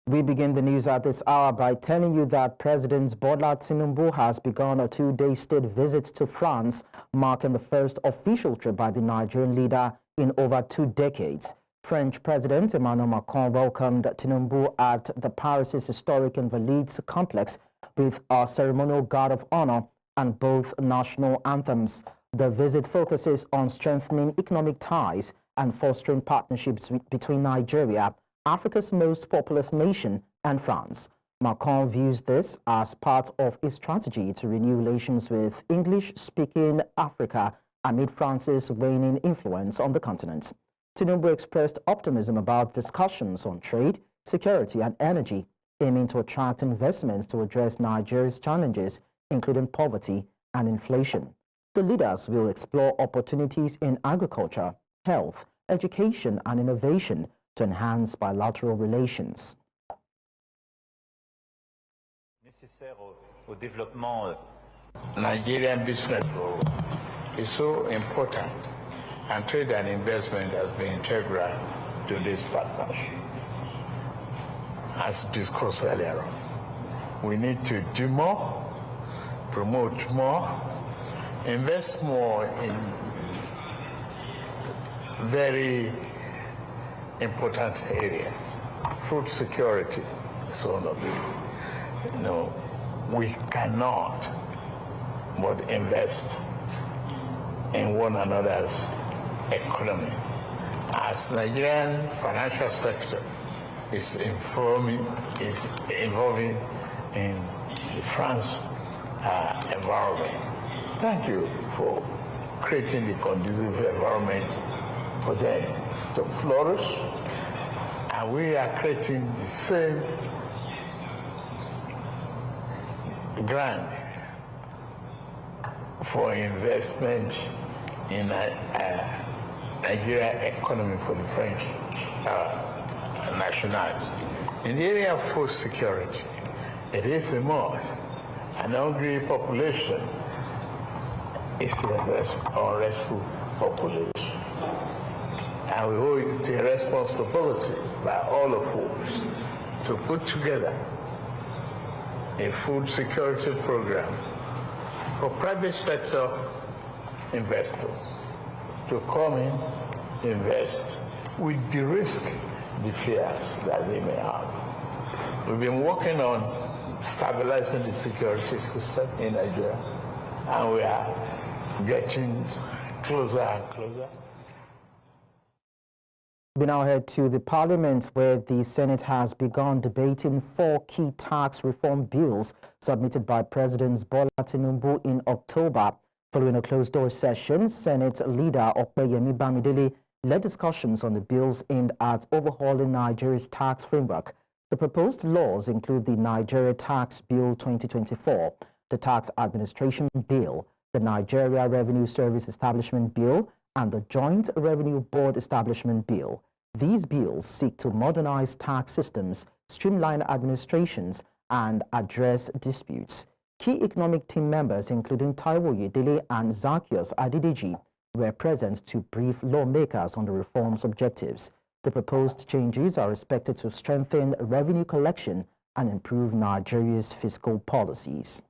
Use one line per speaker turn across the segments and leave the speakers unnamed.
We begin the news at this hour by telling you that President Bola Tinubu has begun a two-day state visit to France, marking the first official trip by the Nigerian leader in over 2 decades. French President Emmanuel Macron welcomed Tinubu at the Paris's historic Invalides complex with a ceremonial guard of honor and both national anthems. The visit focuses on strengthening economic ties and fostering partnerships between Nigeria, Africa's most populous nation, and France. Macron views this as part of his strategy to renew relations with English-speaking Africa amid France's waning influence on the continent. Tinubu expressed optimism about discussions on trade, security, and energy, aiming to attract investments to address Nigeria's challenges, including poverty and inflation. The leaders will explore opportunities in agriculture, health, education, and innovation to enhance bilateral relations.
Nigerian business is so important, and trade and investment has been integral to this partnership. As discussed earlier on, we need to do more, promote more, invest more in very important areas. Food security is one of them. We cannot but invest in one another's economy. As Nigerian financial sector is involving in the France environment. Thank you for creating the conducive environment for them to flourish, and we are creating the same grant for investment in Nigeria economy for the French nationality. In the area of food security, it is a must. An hungry population is an unrestful population. And we owe it a responsibility by all of us to put together a food security program for private sector investors to come in, invest, with the risk, the fears that they may have. We've been working on stabilizing the security system in Nigeria, and we are getting closer and closer.
We now head to the Parliament, where the Senate has begun debating 4 key tax reform bills submitted by President Bola Tinubu in October. Following a closed-door session, Senate leader Opeyemi Bamidele led discussions on the bills aimed at overhauling Nigeria's tax framework. The proposed laws include the Nigeria Tax Bill 2024, the Tax Administration Bill, the Nigeria Revenue Service Establishment Bill, and the Joint Revenue Board Establishment Bill. These bills seek to modernize tax systems, streamline administrations, and address disputes. Key economic team members, including Taiwo Yedele and Zacchaeus Adidiji, were present to brief lawmakers on the reform's objectives. The proposed changes are expected to strengthen revenue collection and improve Nigeria's fiscal policies.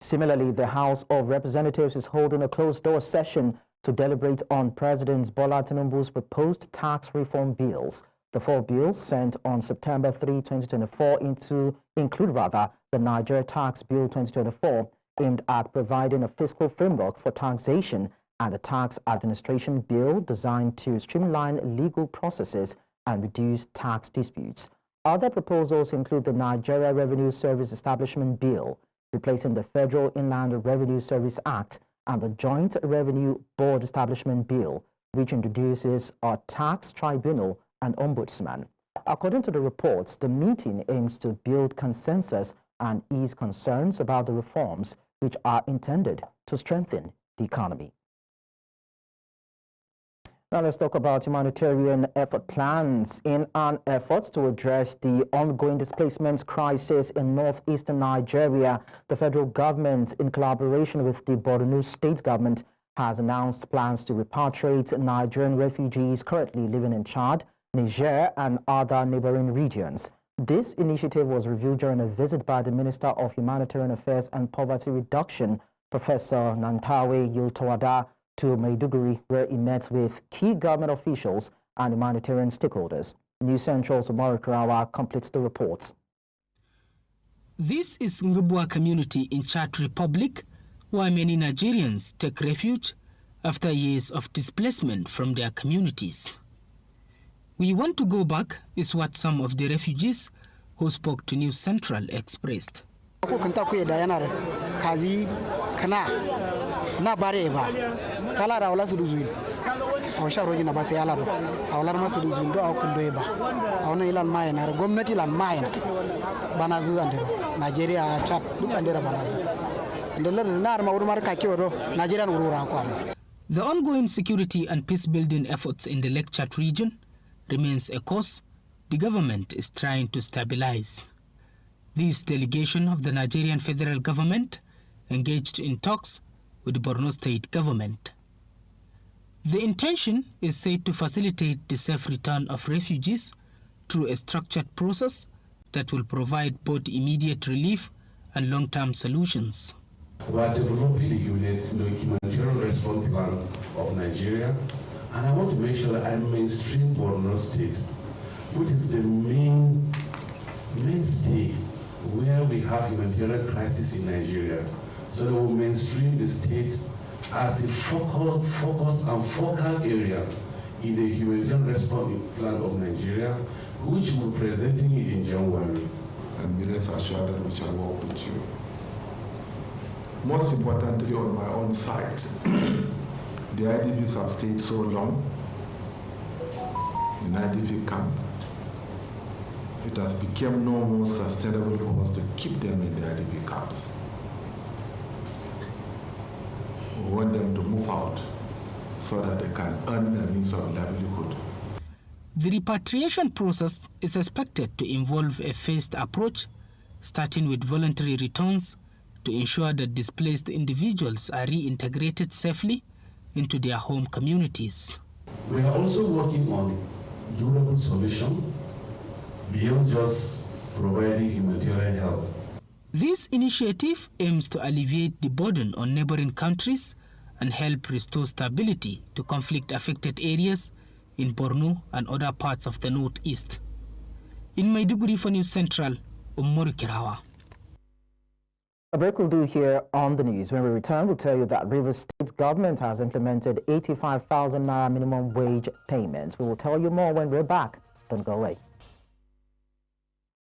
Similarly, the House of Representatives is holding a closed-door session to deliberate on President Bola Tinubu's proposed tax reform bills. The 4 bills sent on September 3, 2024 include the Nigeria Tax Bill 2024, aimed at providing a fiscal framework for taxation, and the Tax Administration Bill designed to streamline legal processes and reduce tax disputes. Other proposals include the Nigeria Revenue Service Establishment Bill, replacing the Federal Inland Revenue Service Act, and the Joint Revenue Board Establishment Bill, which introduces a tax tribunal and ombudsman. According to the reports, the meeting aims to build consensus and ease concerns about the reforms, which are intended to strengthen the economy. Now let's talk about humanitarian effort plans. In an effort to address the ongoing displacement crisis in northeastern Nigeria, the federal government, in collaboration with the Borno state government, has announced plans to repatriate Nigerian refugees currently living in Chad Niger, and other neighboring regions. This initiative was reviewed during a visit by the Minister of Humanitarian Affairs and Poverty Reduction, Professor Nantawe Yiltawada, to Maiduguri, where he met with key government officials and humanitarian stakeholders. News Central's Omar Karawa completes the reports.
This is Ngubwa community in Chad Republic, where many Nigerians take refuge after years of displacement from their communities. We want to go back is what some of the refugees who spoke to News Central expressed. The ongoing security and peace-building efforts in the Lake Chad region remains a cause the government is trying to stabilize. This delegation of the Nigerian federal government engaged in talks with the Borno state government. The intention is said to facilitate the safe return of refugees through a structured process that will provide both immediate relief and long-term solutions.
We are developing the humanitarian response plan of Nigeria, and I want to make sure that I mainstream Borno State, which is the mainstay where we have humanitarian crisis in Nigeria. So that we mainstream the state as a focus and focal area in the humanitarian response plan of Nigeria, which we're presenting it in January.
And be rest assured that we shall work with you. Most importantly, on my own side, the IDPs have stayed so long in IDP camp. It has become no more sustainable for us to keep them in the IDP camps. We want them to move out so that they can earn their means of livelihood.
The repatriation process is expected to involve a phased approach, starting with voluntary returns to ensure that displaced individuals are reintegrated safely into their home communities.
We are also working on durable solutions beyond just providing humanitarian help.
This initiative aims to alleviate the burden on neighboring countries and help restore stability to conflict-affected areas in Borno and other parts of the northeast. In Maiduguri for News Central, Umaru Kirawa.
A break will do here on the news. When we return, we'll tell you that Rivers State government has implemented 85,000 Naira minimum wage payments. We will tell you more when we're back. Don't go away.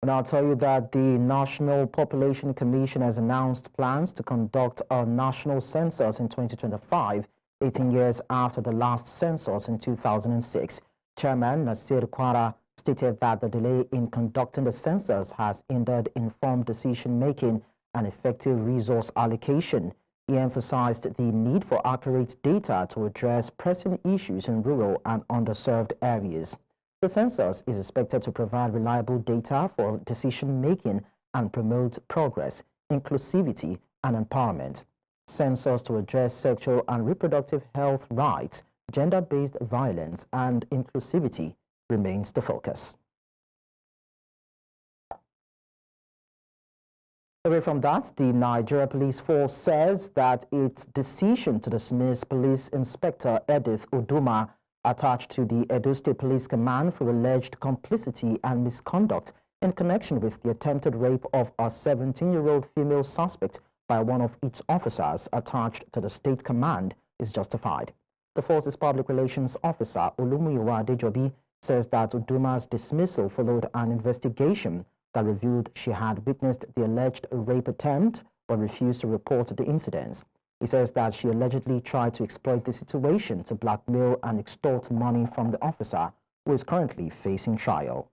And I'll tell you that the National Population Commission has announced plans to conduct a national census in 2025, 18 years after the last census in 2006. Chairman Nasir Kwara stated that the delay in conducting the census has hindered informed decision-making and effective resource allocation. He emphasized the need for accurate data to address pressing issues in rural and underserved areas. The census is expected to provide reliable data for decision-making and promote progress, inclusivity, and empowerment. Census to address sexual and reproductive health rights, gender-based violence, and inclusivity remains the focus. Away from that, the Nigeria Police Force says that its decision to dismiss Police Inspector Edith Uduma, attached to the Edo State Police Command, for alleged complicity and misconduct in connection with the attempted rape of a 17-year-old female suspect by one of its officers attached to the State Command, is justified. The force's public relations officer, Olumuyiwa Adejobi, says that Uduma's dismissal followed an investigation that revealed she had witnessed the alleged rape attempt but refused to report the incidents. He says that she allegedly tried to exploit the situation to blackmail and extort money from the officer, who is currently facing trial.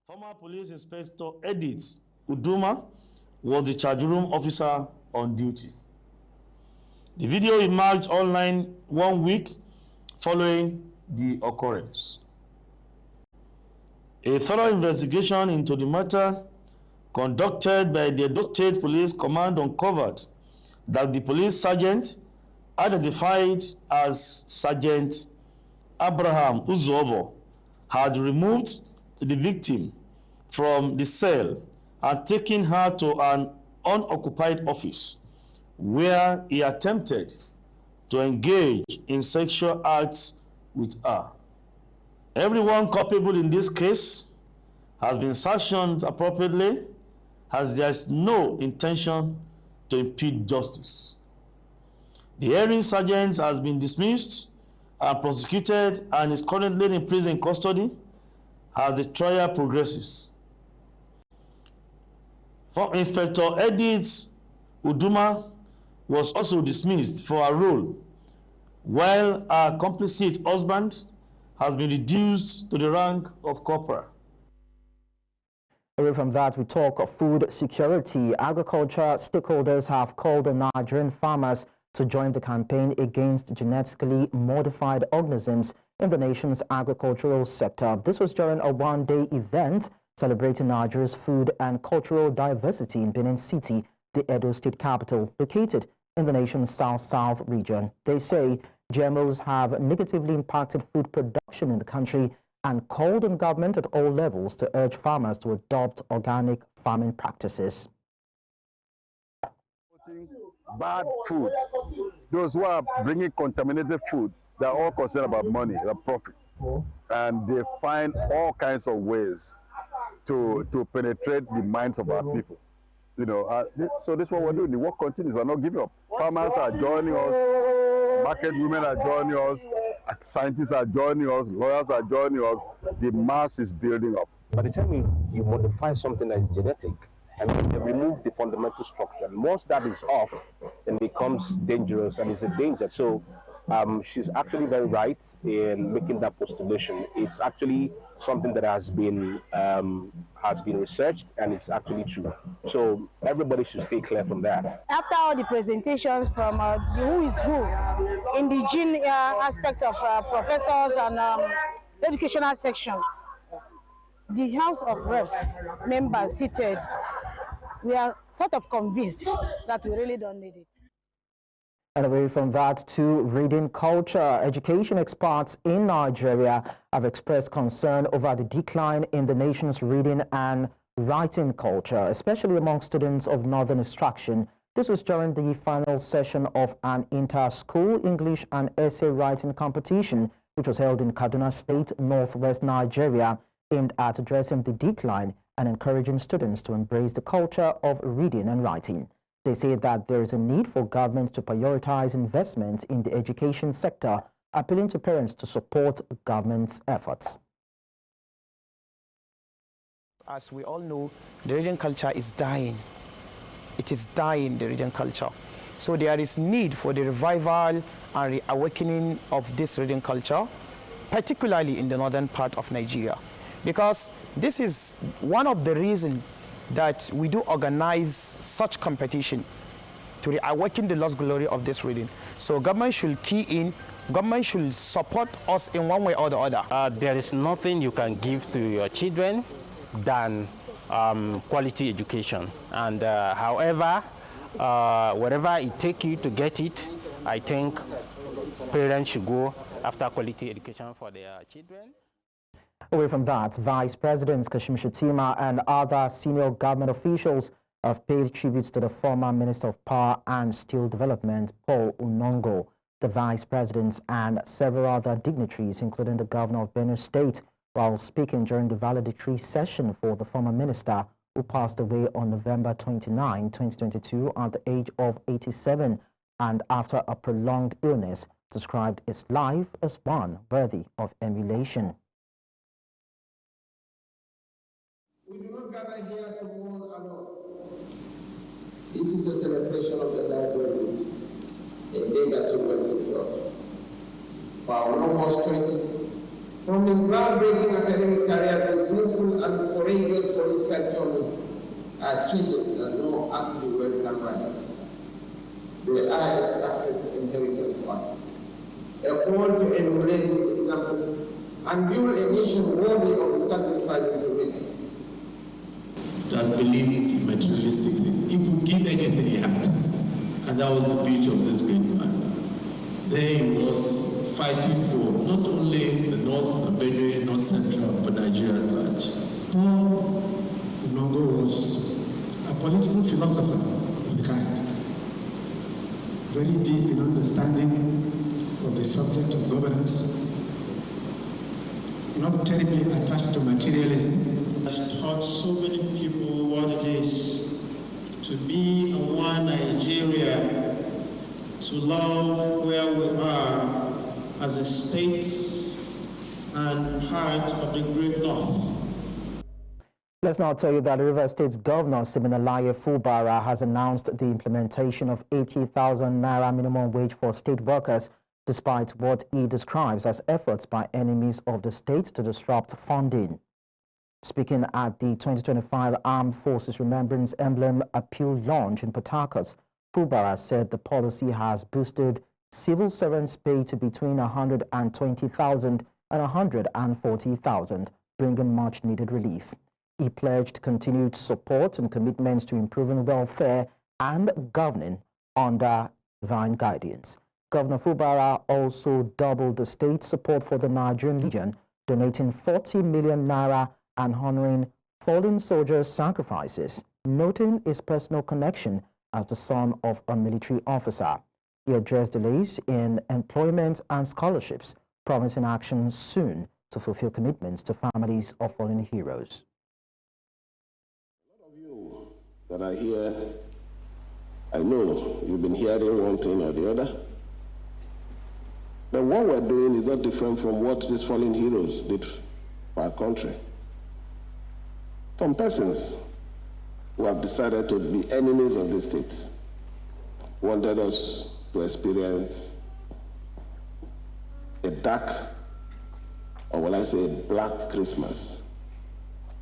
Former Police Inspector Edith Uduma was the charge room officer on duty. The video emerged online 1 week following the occurrence. A thorough investigation into the matter conducted by the Edo State Police Command uncovered that the police sergeant, identified as Sergeant Abraham Uzobo had removed the victim from the cell and taken her to an unoccupied office where he attempted to engage in sexual acts with her. Everyone culpable in this case has been sanctioned appropriately, as there is no intention to impede justice. The hearing sergeant has been dismissed and prosecuted and is currently in prison custody as the trial progresses. For Inspector Edith Uduma was also dismissed for her role, while her complicit husband has been reduced to the rank of corporal.
Away from that, we talk of food security. Agriculture stakeholders have called on Nigerian farmers to join the campaign against genetically modified organisms in the nation's agricultural sector. This was during a one-day event celebrating Nigeria's food and cultural diversity in Benin City, the Edo state capital, located in the nation's south-south region. They say GMOs have negatively impacted food production in the country and called on government at all levels to urge farmers to adopt organic farming practices.
Bad food. Those who are bringing contaminated food, they're all concerned about money, the profit. And they find all kinds of ways to penetrate the minds of our people. You know, so this is what we're doing. The work continues. We're not giving up. Farmers are joining us, market women are joining us, scientists are joining us, lawyers are joining us. The mass is building up.
By the time you modify something that is genetic, and you remove the fundamental structure, once that is off, then it becomes dangerous and it's a danger. So she's actually very right in making that postulation. It's actually something that has been researched, and it's actually true. So everybody should stay clear from that.
After all the presentations from the who is who in the gene aspect of professors and educational section, the House of Reps members seated, we are sort of convinced that we really don't need it.
And away from that to reading culture, education experts in Nigeria have expressed concern over the decline in the nation's reading and writing culture, especially among students of Northern Extraction. This was during the final session of an inter-school English and essay writing competition, which was held in Kaduna State, northwest Nigeria, aimed at addressing the decline and encouraging students to embrace the culture of reading and writing. They say that there is a need for government to prioritize investments in the education sector, appealing to parents to support government's efforts.
As we all know, the reading culture is dying. It is dying, the reading culture. So there is need for the revival and reawakening of this reading culture, particularly in the northern part of Nigeria. Because this is one of the reasons that we do organize such competition, to reawaken the lost glory of this reading. So government should key in, government should support us in one way or the other.
There is nothing you can give to your children than quality education. And however, wherever it takes you to get it, I think parents should go after quality education for their children.
Away from that, Vice President Kashim Shettima and other senior government officials have paid tributes to the former Minister of Power and Steel Development, Paul Unongo, the Vice Presidents, and several other dignitaries, including the Governor of Benue State, while speaking during the valedictory session for the former minister, who passed away on November 29, 2022, at the age of 87, and after a prolonged illness, described his life as one worthy of emulation.
We do not gather here to mourn alone. This is a celebration of the life we lived, a legacy well secured. For our enormous choices, from his groundbreaking academic career to his peaceful and courageous political journey, are treated as no earthly wealth can write. They are a sacred inheritance for us, a call to emulate his example and build a nation worthy of the sacrifices he made.
That believed materialistic things. He could give anything he had. And that was the beauty of this great man. There he was fighting for not only the North, the Benue, North Central, but Nigeria at large. Paul Nongo was a political philosopher of the kind, very deep in understanding of the subject of governance, not terribly attached to materialism. Has taught so many people what it is to be a one Nigeria, to love where we are as a state and part of the Great North.
Let's now tell you that Rivers State's Governor Siminalayi Fubara has announced the implementation of 80,000 naira minimum wage for state workers, despite what he describes as efforts by enemies of the state to disrupt funding. Speaking at the 2025 Armed Forces Remembrance Emblem Appeal launch in Port Harcourt, Fubara said the policy has boosted civil servants' pay to between 120,000 and 140,000, bringing much-needed relief. He pledged continued support and commitments to improving welfare and governing under divine guidance. Governor Fubara also doubled the state's support for the Nigerian Legion, donating 40 million naira and honoring fallen soldiers' sacrifices, noting his personal connection as the son of a military officer. He addressed delays in employment and scholarships, promising action soon to fulfill commitments to families of fallen heroes.
That are here, I know you've been hearing one thing or the other. But what we're doing is not different from what these fallen heroes did for our country. Some persons who have decided to be enemies of the state wanted us to experience a dark, or will I say a black Christmas.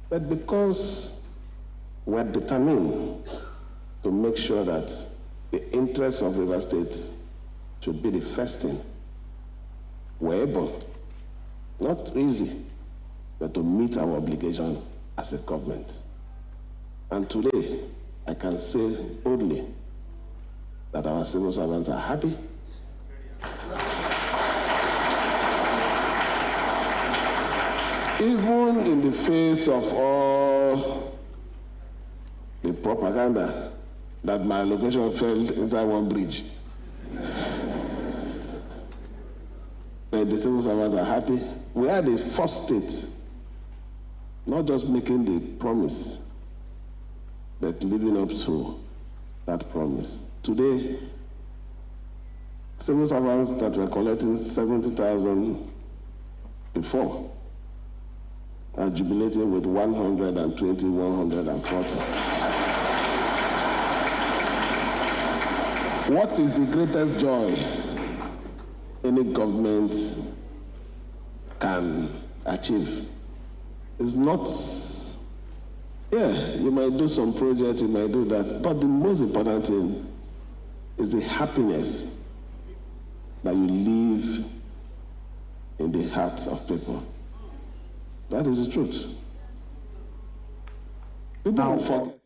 But because we're determined to make sure that the interests of River State should be the first thing, we're able, not easy, but to meet our obligation as a government. And today, I can say boldly that our civil servants are happy. Even in the face of all the propaganda that my location fell inside one bridge. But the civil servants are happy. We are the first state, not just making the promise, but living up to that promise. Today, civil servants that were collecting 70,000 before are jubilating with 120, 140. What is the greatest joy any government can achieve? It's not, you might do some project, you might do that, but the most important thing is the happiness that you live in the hearts of people. That is the truth. People will forget.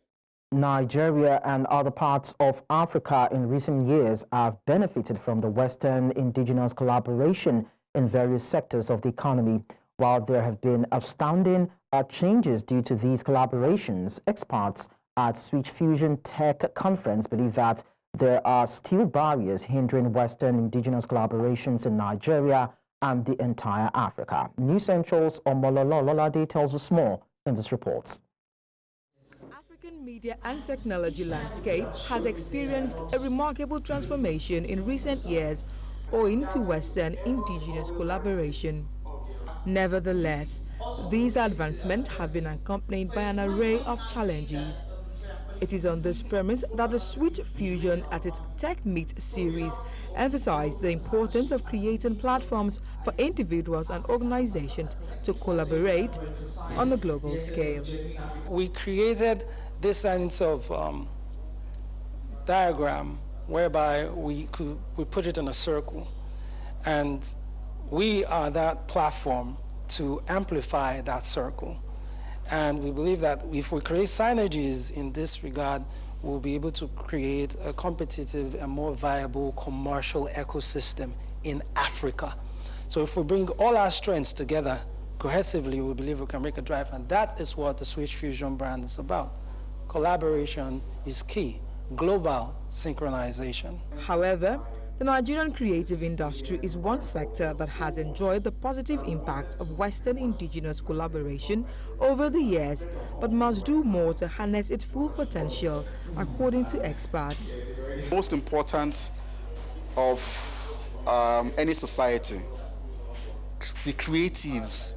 Nigeria and other parts of Africa in recent years have benefited from the Western indigenous collaboration in various sectors of the economy. While there have been astounding changes due to these collaborations, experts at Switch Fusion Tech Conference believe that there are still barriers hindering Western indigenous collaborations in Nigeria and the entire Africa. News Central's Omolololade tells us more in this report.
African media and technology landscape has experienced a remarkable transformation in recent years owing to Western indigenous collaboration. Nevertheless, these advancements have been accompanied by an array of challenges. It is on this premise that the Switch Fusion at its Tech Meet series emphasized the importance of creating platforms for individuals and organizations to collaborate on a global scale.
We created this sense of diagram whereby we put it in a circle, and we are that platform to amplify that circle. And we believe that if we create synergies in this regard, we'll be able to create a competitive and more viable commercial ecosystem in Africa. So if we bring all our strengths together cohesively, we believe we can make a drive, and that is what the Switch Fusion brand is about. Collaboration is key, global synchronization.
However, the Nigerian creative industry is one sector that has enjoyed the positive impact of Western indigenous collaboration over the years, but must do more to harness its full potential, according to experts.
Most important of any society, the creatives,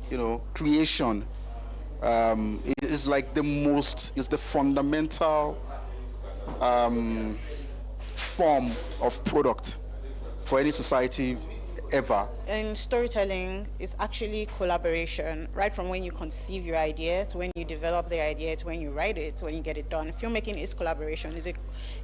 creation is like the fundamental form of product for any society ever.
In storytelling, it's actually collaboration, right from when you conceive your idea to when you develop the idea to when you write it to when you get it done. Filmmaking is collaboration.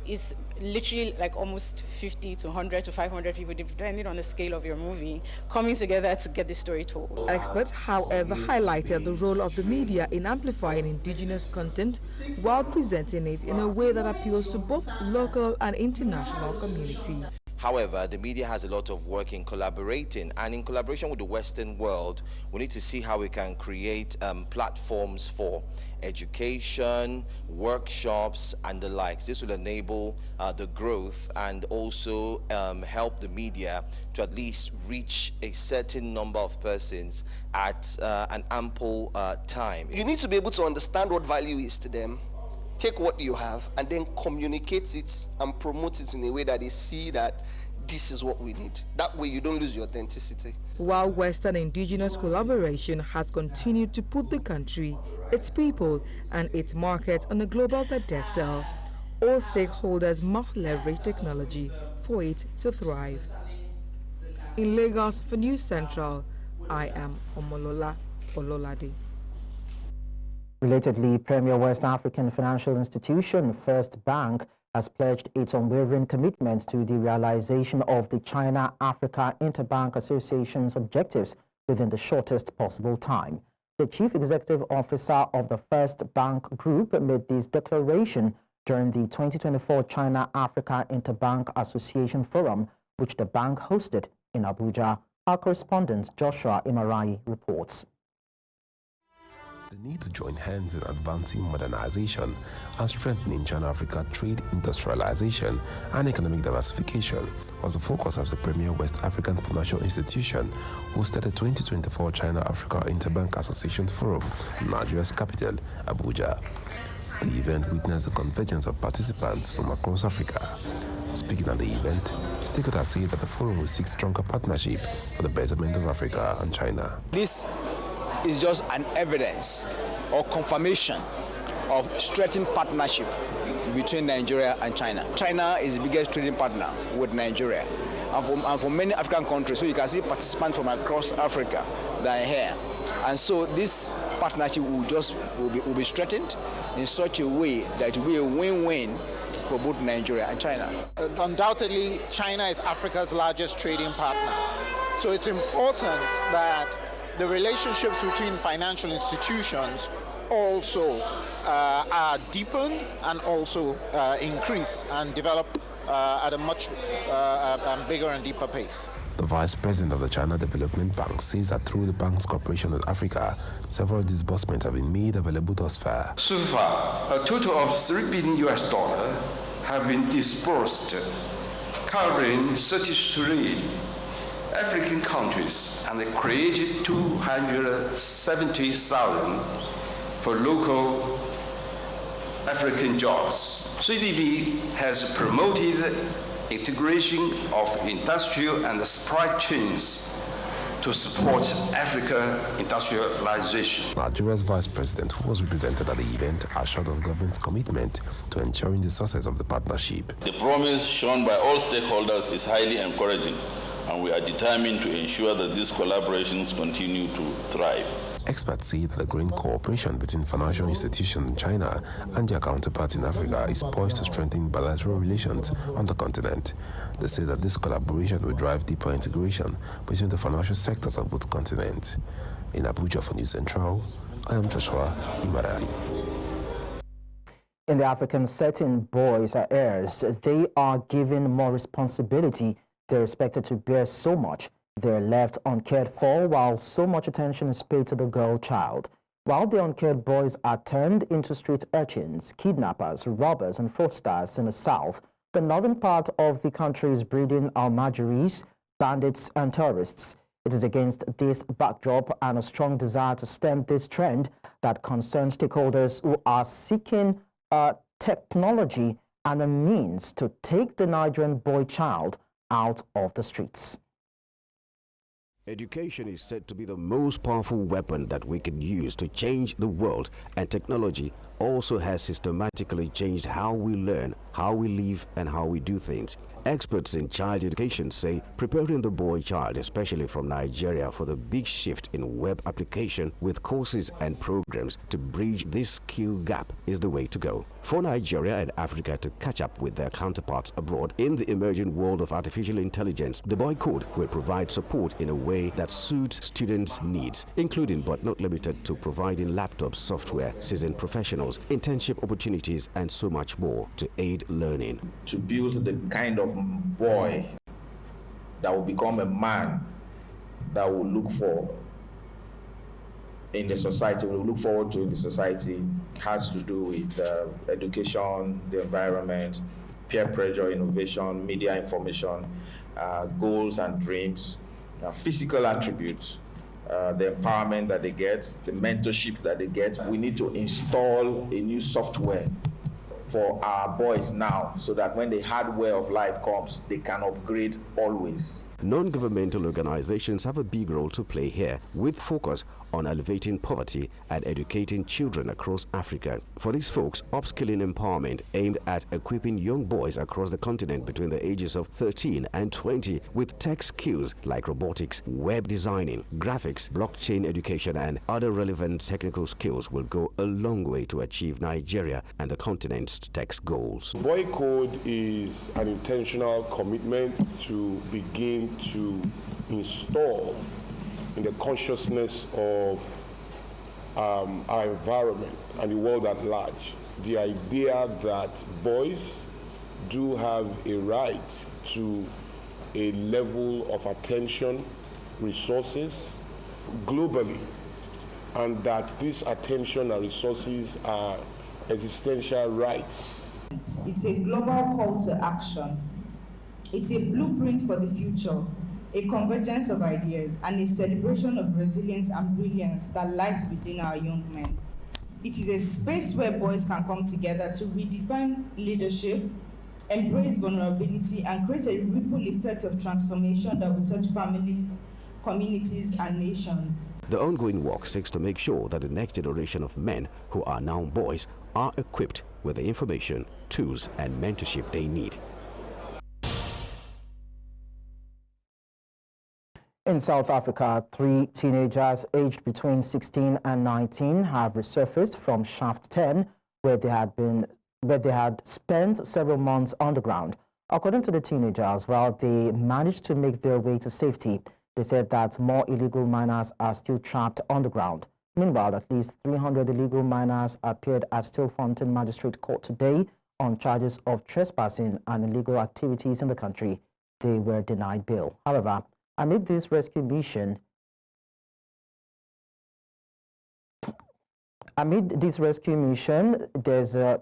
It's literally like almost 50 to 100 to 500 people, depending on the scale of your movie, coming together to get the story told.
Experts, however, highlighted the role of the media in amplifying indigenous content while presenting it in a way that appeals to both local and international community.
However, the media has a lot of work in collaborating, and in collaboration with the Western world, we need to see how we can create platforms for education, workshops, and the likes. This will enable the growth and also help the media to at least reach a certain number of persons at an ample time.
You need to be able to understand what value is to them, take what you have, and then communicate it and promote it in a way that they see that this is what we need. That way you don't lose your authenticity.
While Western indigenous collaboration has continued to put the country, its people, and its market on a global pedestal, all stakeholders must leverage technology for it to thrive. In Lagos for News Central, I am Omolola Ololade.
Relatedly, Premier West African financial institution First Bank has pledged its unwavering commitment to the realization of the China-Africa Interbank Association's objectives within the shortest possible time. The Chief Executive Officer of the First Bank Group made this declaration during the 2024 China-Africa Interbank Association Forum, which the bank hosted in Abuja. Our correspondent Joshua Imarai reports.
The need to join hands in advancing modernization and strengthening China-Africa trade, industrialization, and economic diversification was the focus of the Premier West African Financial Institution hosted the 2024 China-Africa Interbank Association Forum in Nigeria's capital, Abuja. The event witnessed the convergence of participants from across Africa. Speaking at the event, stakeholders said that the forum will seek stronger partnership for the betterment of Africa and China.
This is just an evidence or confirmation of strengthened partnership between Nigeria and China. China is the biggest trading partner with Nigeria, and for many African countries. So you can see participants from across Africa that are here, and so this partnership will be strengthened in such a way that it will be a win-win for both Nigeria and China.
Undoubtedly, China is Africa's largest trading partner, so it's important that the relationships between financial institutions also are deepened and also increase and develop at a much bigger and deeper pace.
The Vice President of the China Development Bank says that through the bank's cooperation with Africa, several disbursements have been made available thus far.
So far, a total of $3 billion have been disbursed, covering 33 African countries, and they created 270,000 for local African jobs. CDB has promoted integration of industrial and supply chains to support Africa industrialization.
Nigeria's Vice President, who was represented at the event, assured of government's commitment to ensuring the success of the partnership.
The promise shown by all stakeholders is highly encouraging, and we are determined to ensure that these collaborations continue to thrive.
Experts say that the growing cooperation between financial institutions in China and their counterparts in Africa is poised to strengthen bilateral relations on the continent. They say that this collaboration will drive deeper integration between the financial sectors of both continents. In Abuja for News Central, I am Joshua Imarai.
In the African setting, boys are heirs. They are given more responsibility. They're expected to bear so much. They're left uncared for while so much attention is paid to the girl child. While the uncared boys are turned into street urchins, kidnappers, robbers, and fraudsters in the south, the northern part of the country is breeding almajiris, bandits, and terrorists. It is against this backdrop and a strong desire to stem this trend that concerns stakeholders who are seeking technology and a means to take the Nigerian boy child out of the streets.
Education is said to be the most powerful weapon that we can use to change the world, and technology also has systematically changed how we learn, how we live, and how we do things. Experts in child education say preparing the boy child, especially from Nigeria, for the big shift in web application with courses and programs to bridge this skill gap is the way to go. For Nigeria and Africa to catch up with their counterparts abroad in the emerging world of artificial intelligence, the Boy Code will provide support in a way that suits students' needs, including but not limited to providing laptops, software, seasoned professionals, internship opportunities, and so much more to aid learning.
To build the kind of boy that will become a man that will look for in the society, will look forward to in the society, has to do with education, the environment, peer pressure, innovation, media information, goals and dreams, physical attributes, the empowerment that they get, the mentorship that they get. We need to install a new software for our boys now so that when the hardware of life comes, they can upgrade always.
Non-governmental organizations have a big role to play here, with focus on alleviating poverty and educating children across Africa. For these folks, upskilling empowerment aimed at equipping young boys across the continent between the ages of 13 and 20 with tech skills like robotics, web designing, graphics, blockchain education, and other relevant technical skills will go a long way to achieve Nigeria and the continent's tech goals.
Boy Code is an intentional commitment to begin to install in the consciousness of our environment and the world at large the idea that boys do have a right to a level of attention, resources globally, and that this attention and resources are existential rights.
It's a global call to action. It's a blueprint for the future, a convergence of ideas, and a celebration of resilience and brilliance that lies within our young men. It is a space where boys can come together to redefine leadership, embrace vulnerability, and create a ripple effect of transformation that will touch families, communities, and nations.
The ongoing work seeks to make sure that the next generation of men who are now boys are equipped with the information, tools, and mentorship they need.
In South Africa, 3 teenagers aged between 16 and 19 have resurfaced from Shaft 10, where they had spent several months underground. According to the teenagers, while they managed to make their way to safety, they said that more illegal miners are still trapped underground. Meanwhile, at least 300 illegal miners appeared at Stilfontein Magistrate Court today on charges of trespassing and illegal activities in the country. They were denied bail. However, amid this rescue mission, there's a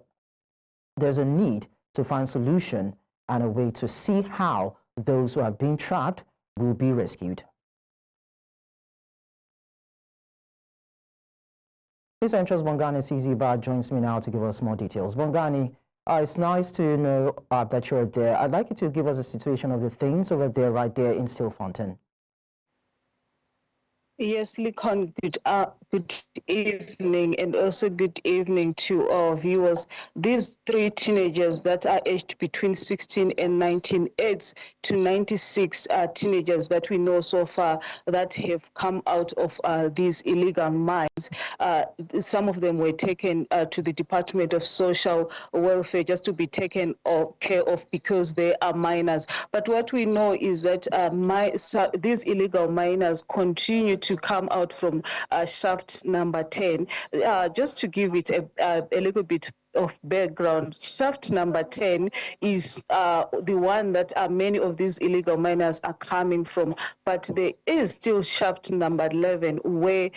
need to find solution and a way to see how those who have been trapped will be rescued. His Entrance Bongani Siziba joins me now to give us more details. Bongani, it's nice to know that you're there. I'd like you to give us a situation of the things over there, right there in Stilfontein.
Yes, Likon, good evening, and also good evening to our viewers. These 3 teenagers that are aged between 16 and 19, AIDS to 96 teenagers that we know so far that have come out of these illegal mines. Some of them were taken to the Department of Social Welfare just to be taken care of because they are minors. But what we know is that these illegal miners continue to come out from shaft number 10. Just to give it a little bit of background, shaft number 10 is the one that many of these illegal miners are coming from, but there is still shaft number 11 where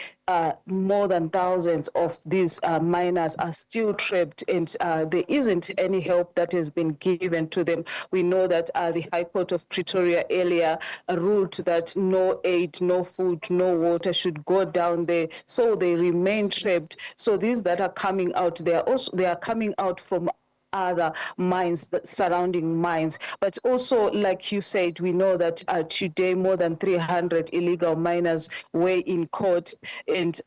more than thousands of these miners are still trapped, and there isn't any help that has been given to them. We know that the High Court of Pretoria earlier ruled that no aid, no food, no water should go down there, so they remain trapped. So these that are coming out, they are coming out from other mines, surrounding mines. But also, like you said, we know that today more than 300 illegal miners were in court, and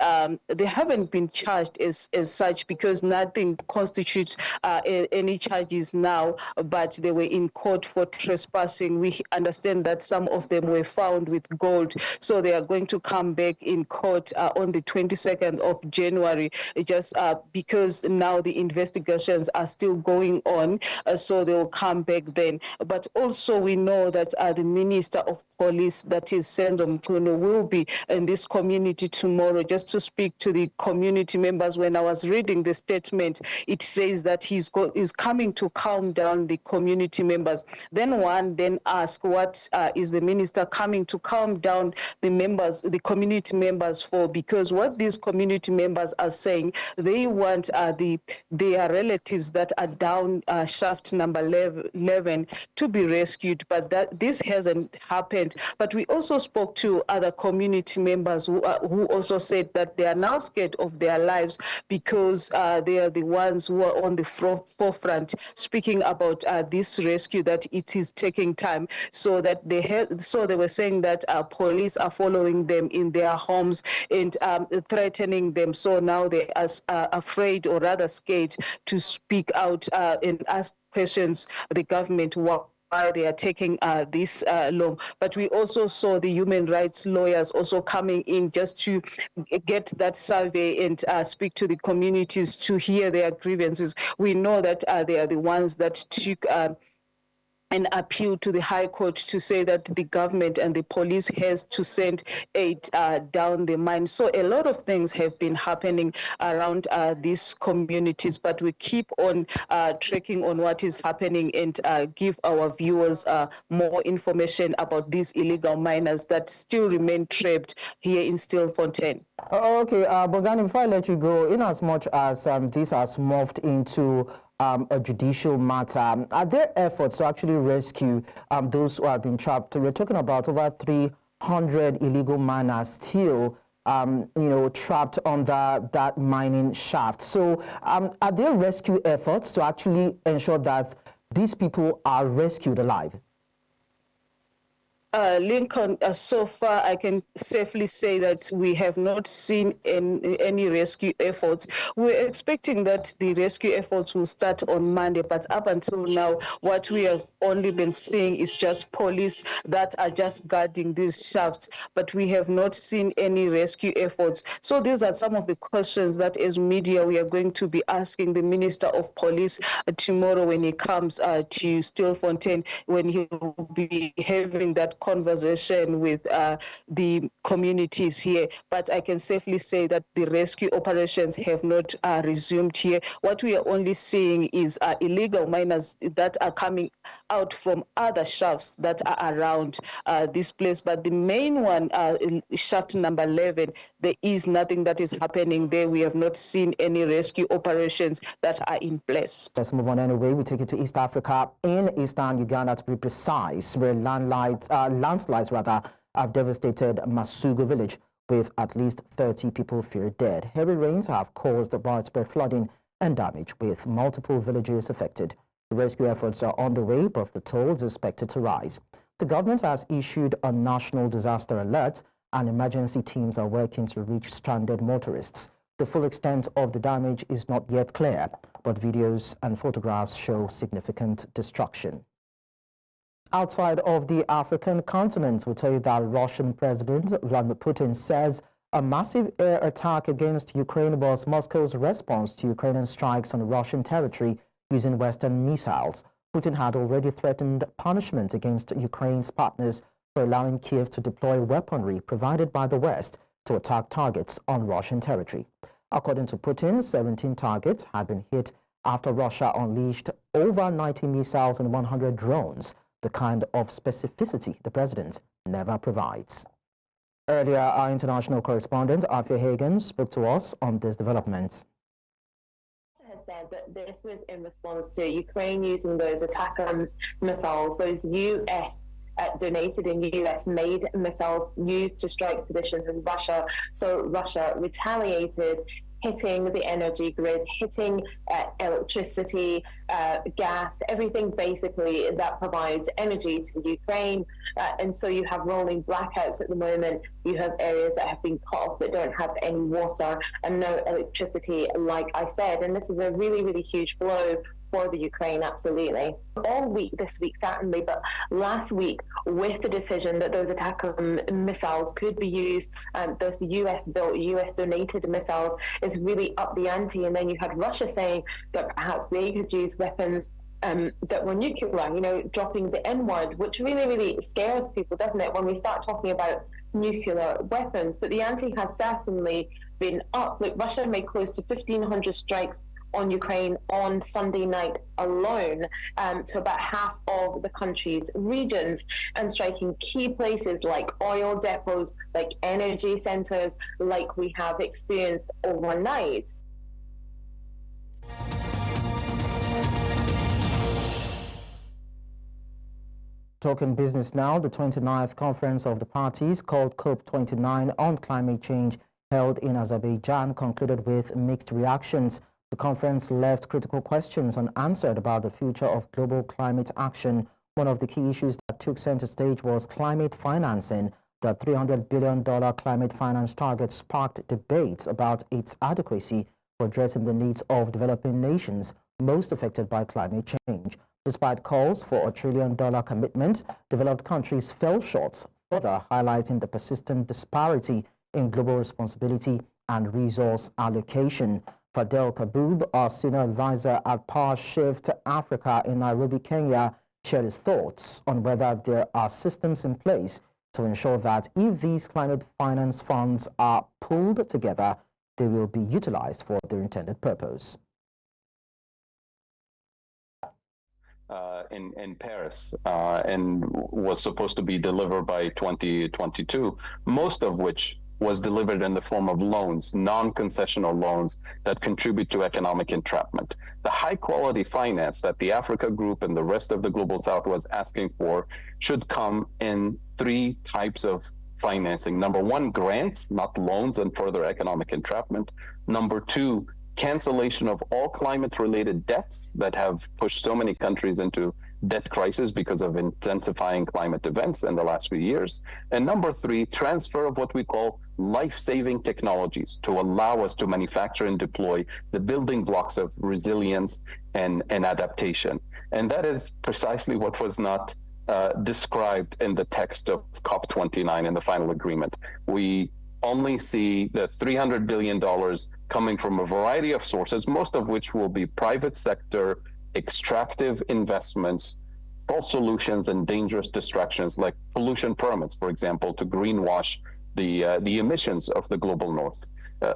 they haven't been charged as such because nothing constitutes any charges now, but they were in court for trespassing. We understand that some of them were found with gold, so they are going to come back in court on the 22nd of January, just because now the investigations are still going on, so they will come back then. But also we know that the Minister of Police, that is Senzo Mchunu, will be in this community tomorrow just to speak to the community members. When I was reading the statement, it says that he's coming to calm down the community members. Then one asked, what is the minister coming to calm down the members, the community members for? Because what these community members are saying, they want their relatives that are down shaft number 11 to be rescued, but this hasn't happened. But we also spoke to other community members who also said that they are now scared of their lives because they are the ones who are on the forefront speaking about this rescue, that it is taking time. So that they were saying that police are following them in their homes and threatening them. So now they are afraid, or rather scared, to speak out and ask questions the government why they are taking this long. But we also saw the human rights lawyers also coming in just to get that survey and speak to the communities to hear their grievances. We know that they are the ones that took an appeal to the High Court to say that the government and the police has to send aid down the mine. So a lot of things have been happening around these communities, but we keep on tracking on what is happening and give our viewers more information about these illegal miners that still remain trapped here in Stilfontein.
Okay, Bogani, before I let you go, in as much as this has morphed into a judicial matter, are there efforts to actually rescue those who have been trapped? We're talking about over 300 illegal miners still trapped under that mining shaft. So are there rescue efforts to actually ensure that these people are rescued alive?
Lincoln, so far I can safely say that we have not seen any rescue efforts. We're expecting that the rescue efforts will start on Monday, but up until now, what we have only been seeing is just police that are just guarding these shafts, but we have not seen any rescue efforts. So these are some of the questions that as media we are going to be asking the Minister of Police tomorrow when he comes to Stilfontein, when he will be having that conversation with the communities here. But I can safely say that the rescue operations have not resumed here. What we are only seeing is illegal miners that are coming out from other shafts that are around this place. But the main one, shaft number 11, there is nothing that is happening there. We have not seen any rescue operations that are in place.
Let's move on anyway. We take you to East Africa, in eastern Uganda to be precise, where landslides have devastated Masugu village, with at least 30 people feared dead. Heavy rains have caused widespread flooding and damage, with multiple villages affected. The rescue efforts are underway, but the toll is expected to rise. The government has issued a national disaster alert, and emergency teams are working to reach stranded motorists. The full extent of the damage is not yet clear, but videos and photographs show significant destruction. Outside of the African continent, we'll tell you that Russian President Vladimir Putin says a massive air attack against Ukraine was Moscow's response to Ukrainian strikes on Russian territory using Western missiles. Putin had already threatened punishment against Ukraine's partners for allowing Kiev to deploy weaponry provided by the West to attack targets on Russian territory. According to Putin, 17 targets had been hit after Russia unleashed over 90 missiles and 100 drones, the kind of specificity the president never provides. Earlier, our international correspondent, Afia Hagen, spoke to us on this development.
Has said that this was in response to Ukraine using those ATACMS missiles, those US donated and US-made missiles used to strike positions in Russia. So Russia retaliated, hitting the energy grid, hitting electricity, gas, everything basically that provides energy to Ukraine. And so you have rolling blackouts at the moment. You have areas that have been cut off that don't have any water and no electricity, like I said. And this is a really, really huge blow for the Ukraine, absolutely. All week this week, certainly, but last week, with the decision that those ATACMS missiles could be used, those US-built, US-donated missiles, is really up the ante. And then you had Russia saying that perhaps they could use weapons that were nuclear, you know, dropping the N-word, which really, really scares people, doesn't it, when we start talking about nuclear weapons. But the ante has certainly been up. Look, Russia made close to 1,500 strikes on Ukraine on Sunday night alone, to about half of the country's regions, and striking key places like oil depots, like energy centers, like we have experienced overnight.
Talking business now, the 29th Conference of the Parties, called COP29 on climate change, held in Azerbaijan, concluded with mixed reactions. The conference left critical questions unanswered about the future of global climate action. One of the key issues that took center stage was climate financing. The $300 billion climate finance target sparked debates about its adequacy for addressing the needs of developing nations most affected by climate change. Despite calls for a $1 trillion commitment, developed countries fell short, further highlighting the persistent disparity in global responsibility and resource allocation. Fadel Kabub, our senior advisor at Power Shift Africa in Nairobi, Kenya, shared his thoughts on whether there are systems in place to ensure that if these climate finance funds are pulled together, they will be utilized for their intended purpose.
In Paris, and was supposed to be delivered by 2022, most of which was delivered in the form of loans, non-concessional loans that contribute to economic entrapment. The high-quality finance that the Africa Group and the rest of the Global South was asking for should come in three types of financing. Number one, grants, not loans and further economic entrapment. Number two, cancellation of all climate-related debts that have pushed so many countries into debt crisis because of intensifying climate events in the last few years. And number three, transfer of what we call life-saving technologies to allow us to manufacture and deploy the building blocks of resilience and adaptation. And that is precisely what was not described in the text of COP29 in the final agreement. We only see the $300 billion coming from a variety of sources, most of which will be private sector, extractive investments, false solutions, and dangerous distractions like pollution permits, for example, to greenwash the emissions of the global north.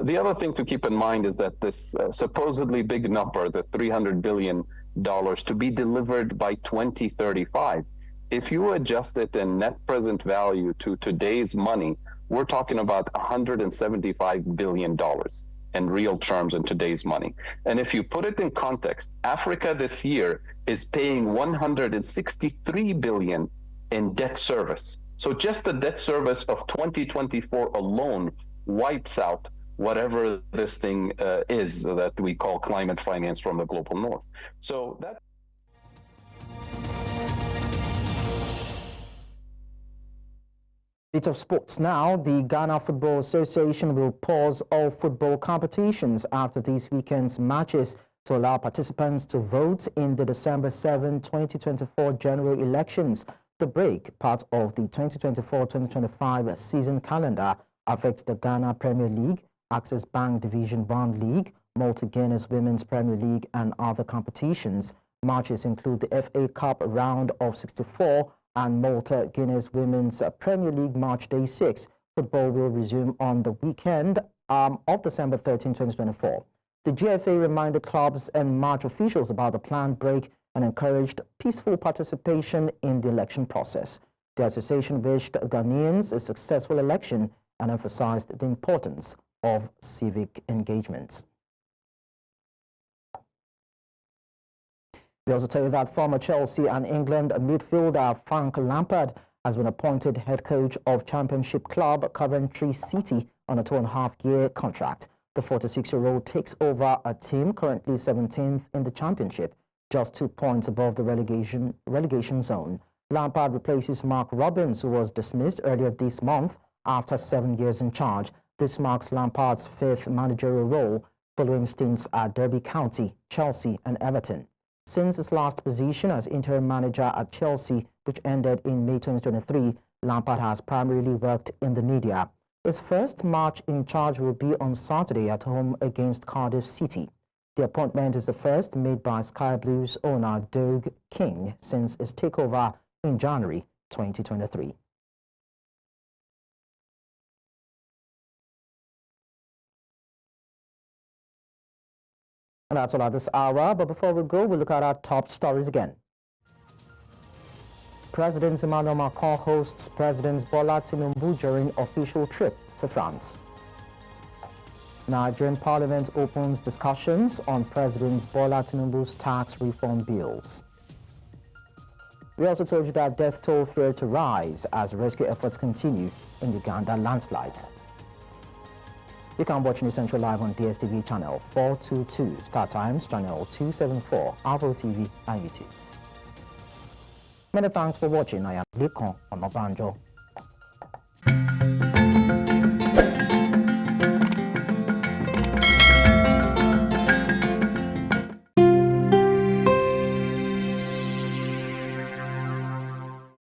The other thing to keep in mind is that this supposedly big number, the $300 billion, to be delivered by 2035, if you adjust it in net present value to today's money, we're talking about $175 billion in real terms in today's money. And if you put it in context, Africa this year is paying $163 billion in debt service. So just the debt service of 2024 alone wipes out whatever this thing is that we call climate finance from the global north. So that.
Bit of sports now. The Ghana Football Association will pause all football competitions after this weekend's matches to allow participants to vote in the December 7, 2024 general elections. The break, part of the 2024-2025 season calendar, affects the Ghana Premier League, Access Bank Division 1 League, Malta Guinness Women's Premier League, and other competitions. Matches include the FA Cup round of 64 and Malta Guinness Women's Premier League Match Day 6. Football will resume on the weekend of December 13, 2024. The GFA reminded clubs and match officials about the planned break and encouraged peaceful participation in the election process. The association wished Ghanaians a successful election and emphasized the importance of civic engagement. We also tell you that former Chelsea and England midfielder Frank Lampard has been appointed head coach of Championship club Coventry City on a 2.5-year contract. The 46-year-old takes over a team currently 17th in the Championship, just 2 points above the relegation zone. Lampard replaces Mark Robbins, who was dismissed earlier this month after 7 years in charge. This marks Lampard's 5th managerial role, following stints at Derby County, Chelsea and Everton. Since his last position as interim manager at Chelsea, which ended in May 2023, Lampard has primarily worked in the media. His first match in charge will be on Saturday at home against Cardiff City. The appointment is the first made by Sky Blues owner Doug King since his takeover in January 2023. And that's all at this hour, but before we go, we'll look at our top stories again. President Emmanuel Macron hosts President Bola Tinubu during official trip to France. Nigerian Parliament opens discussions on President Bola Tinubu's tax reform bills. We also told you that death toll feared to rise as rescue efforts continue in Uganda landslides. You can watch News Central live on DSTV channel 422, Star Times channel 274, Apple TV and YouTube. Many thanks for watching. I am Lekon Onobanjo.